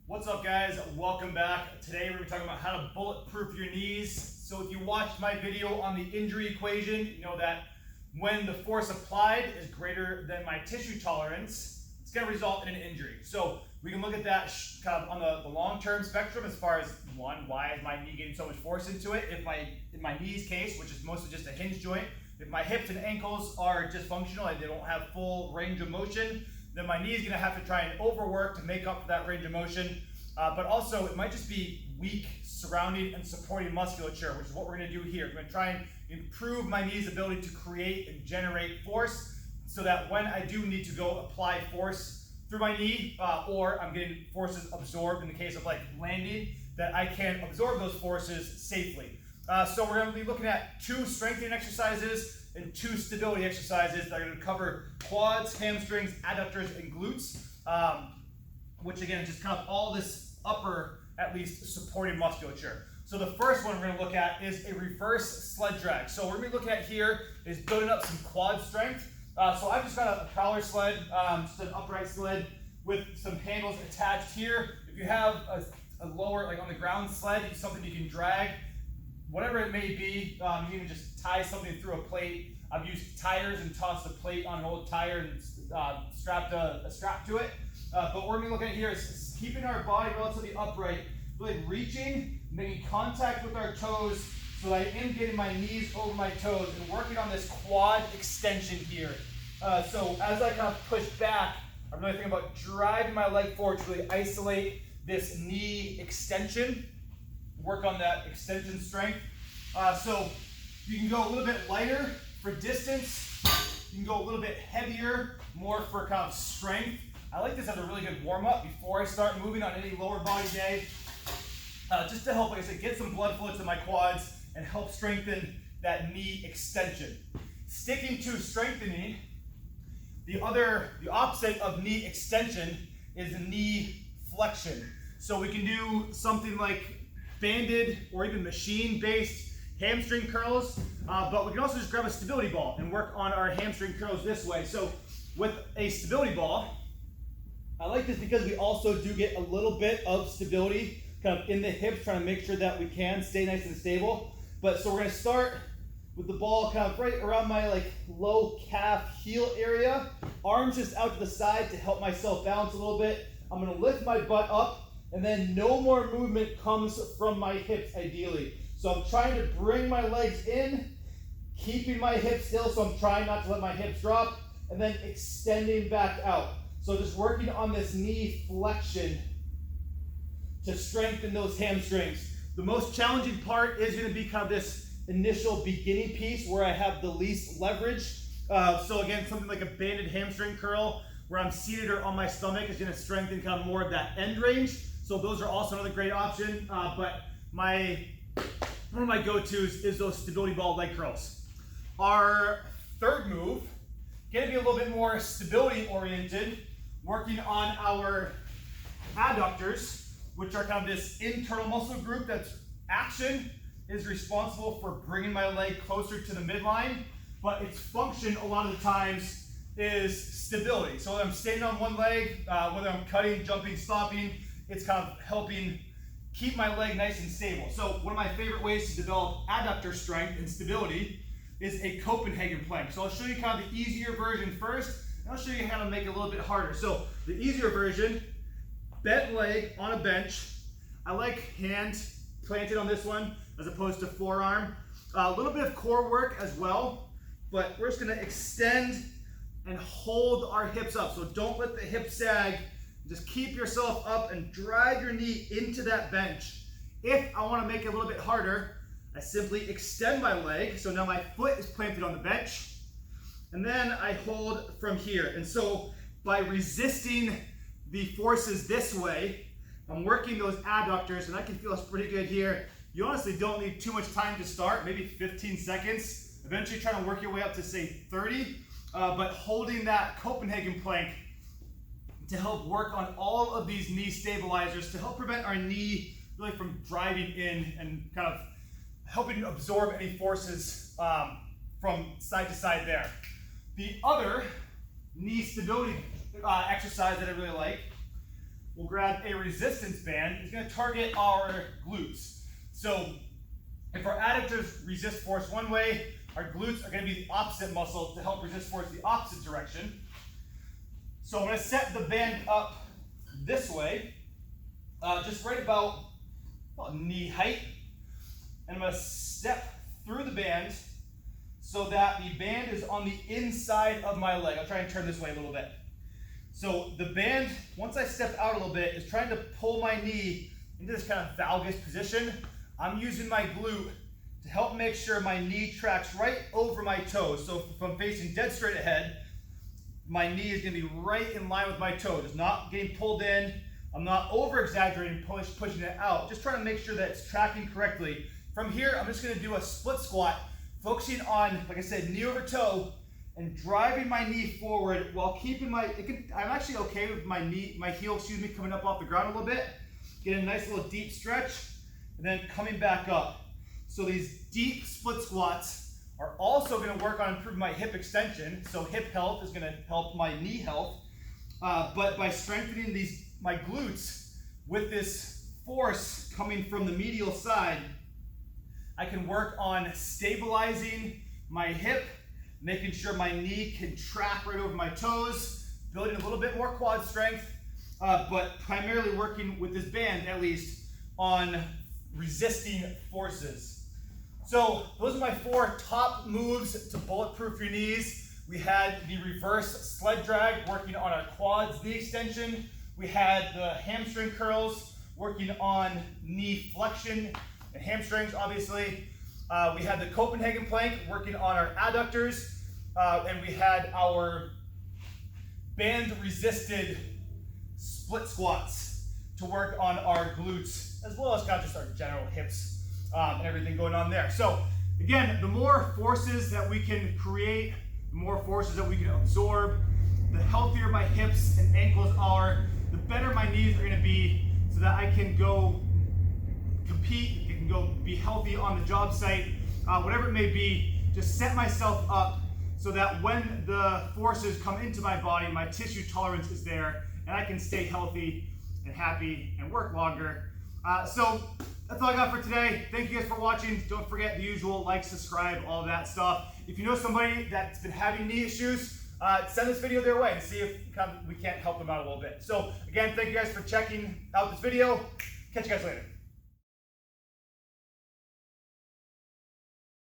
What's up, guys? Welcome back. Today we're going to be talking about how to bulletproof your knees. So if you watched my video on the injury equation, you know that when the force applied is greater than my tissue tolerance, it's going to result in an injury. So we can look at that kind of on the long-term spectrum as far as, one, why is my knee getting so much force into it? If in my knee's case, which is mostly just a hinge joint, if my hips and ankles are dysfunctional and they don't have full range of motion, then my knee is going to have to try and overwork to make up for that range of motion. But also, it might just be weak surrounding and supporting musculature, which is what we're going to do here. We're going to try and improve my knee's ability to create and generate force so that when I do need to go apply force through my knee, or I'm getting forces absorbed in the case of like landing, that I can absorb those forces safely. So we're going to be looking at 2 strengthening exercises and 2 stability exercises that are going to cover quads, hamstrings, adductors, and glutes, which again is just kind of all this upper, at least, supporting musculature. So the first one we're going to look at is a reverse sled drag. So what we're going to be looking at here is building up some quad strength. So I've just got a prowler sled, just an upright sled with some handles attached here. If you have a lower, like on the ground sled, something you can drag, whatever it may be, you can just tie something through a plate. I've used tires and tossed a plate on an old tire and strapped a strap to it. But what we're going to be looking at here is keeping our body relatively upright, really reaching, making contact with our toes so that I am getting my knees over my toes and working on this quad extension here. So as I kind of push back, I'm really thinking about driving my leg forward to really isolate this knee extension, work on that extension strength. So you can go a little bit lighter for distance. You can go a little bit heavier, more for kind of strength. I like this as a really good warm-up before I start moving on any lower body day, just to help, like I said, get some blood flow to my quads and help strengthen that knee extension. Sticking to strengthening, the opposite of knee extension is knee flexion. So we can do something like banded or even machine-based hamstring curls, but we can also just grab a stability ball and work on our hamstring curls this way. So with a stability ball, I like this because we also do get a little bit of stability kind of in the hips, trying to make sure that we can stay nice and stable. But so we're going to start with the ball kind of right around my like low calf heel area, arms just out to the side to help myself balance a little bit. I'm going to lift my butt up, and then no more movement comes from my hips ideally. So I'm trying to bring my legs in, keeping my hips still, so I'm trying not to let my hips drop, and then extending back out. So just working on this knee flexion to strengthen those hamstrings. The most challenging part is going to be kind of this initial beginning piece where I have the least leverage. So again, something like a banded hamstring curl where I'm seated or on my stomach is going to strengthen kind of more of that end range. So those are also another great option. But one of my go-tos is those stability ball leg curls. Our third move, going to be a little bit more stability oriented, working on our adductors, which are kind of this internal muscle group that's action is responsible for bringing my leg closer to the midline, but its function a lot of the times is stability. So when I'm standing on one leg, whether I'm cutting, jumping, stopping, it's kind of helping keep my leg nice and stable. So one of my favorite ways to develop adductor strength and stability is a Copenhagen plank. So I'll show you kind of the easier version first, and I'll show you how to make it a little bit harder. So the easier version, bent leg on a bench. I like hand planted on this one as opposed to forearm. A little bit of core work as well, but we're just gonna extend and hold our hips up. So don't let the hips sag. Just keep yourself up and drive your knee into that bench. If I wanna make it a little bit harder, I simply extend my leg. So now my foot is planted on the bench. And then I hold from here. And so by resisting the forces this way, I'm working those adductors, and I can feel it's pretty good here. You honestly don't need too much time to start, maybe 15 seconds. Eventually try to work your way up to say 30, but holding that Copenhagen plank to help work on all of these knee stabilizers to help prevent our knee really from driving in and kind of helping to absorb any forces from side to side there. The other knee stability exercise that I really like we'll grab a resistance band. It's going to target our glutes. So if our adductors resist force one way, our glutes are going to be the opposite muscle to help resist force the opposite direction. So I'm going to set the band up this way, just right about knee height. And I'm going to step through the band so that the band is on the inside of my leg. I'll try and turn this way a little bit. So the band, once I step out a little bit, is trying to pull my knee into this kind of valgus position. I'm using my glute to help make sure my knee tracks right over my toes. So if I'm facing dead straight ahead, my knee is going to be right in line with my toes. It's not getting pulled in. I'm not over-exaggerating, pushing it out. Just trying to make sure that it's tracking correctly. From here, I'm just going to do a split squat, focusing on, like I said, knee over toe, and driving my knee forward while keeping I'm actually okay with my heel, coming up off the ground a little bit. Get a nice little deep stretch, and then coming back up. So these deep split squats are also going to work on improving my hip extension. So hip health is going to help my knee health. But by strengthening my glutes with this force coming from the medial side, I can work on stabilizing my hip, making sure my knee can track right over my toes, building a little bit more quad strength, but primarily working with this band, at least, on resisting forces. So those are my 4 top moves to bulletproof your knees. We had the reverse sled drag working on our quads, knee extension. We had the hamstring curls working on knee flexion and hamstrings, obviously. We had the Copenhagen plank working on our adductors. And we had our band resisted split squats to work on our glutes, as well as kind of just our general hips and everything going on there. So again, the more forces that we can create, the more forces that we can absorb, the healthier my hips and ankles are, the better my knees are going to be, so that I can go compete, I can go be healthy on the job site, whatever it may be. Just set myself up so that when the forces come into my body, my tissue tolerance is there, and I can stay healthy and happy and work longer. So that's all I got for today. Thank you guys for watching. Don't forget the usual, like, subscribe, all of that stuff. If you know somebody that's been having knee issues, send this video their way and see if we can't help them out a little bit. So again, thank you guys for checking out this video. Catch you guys later.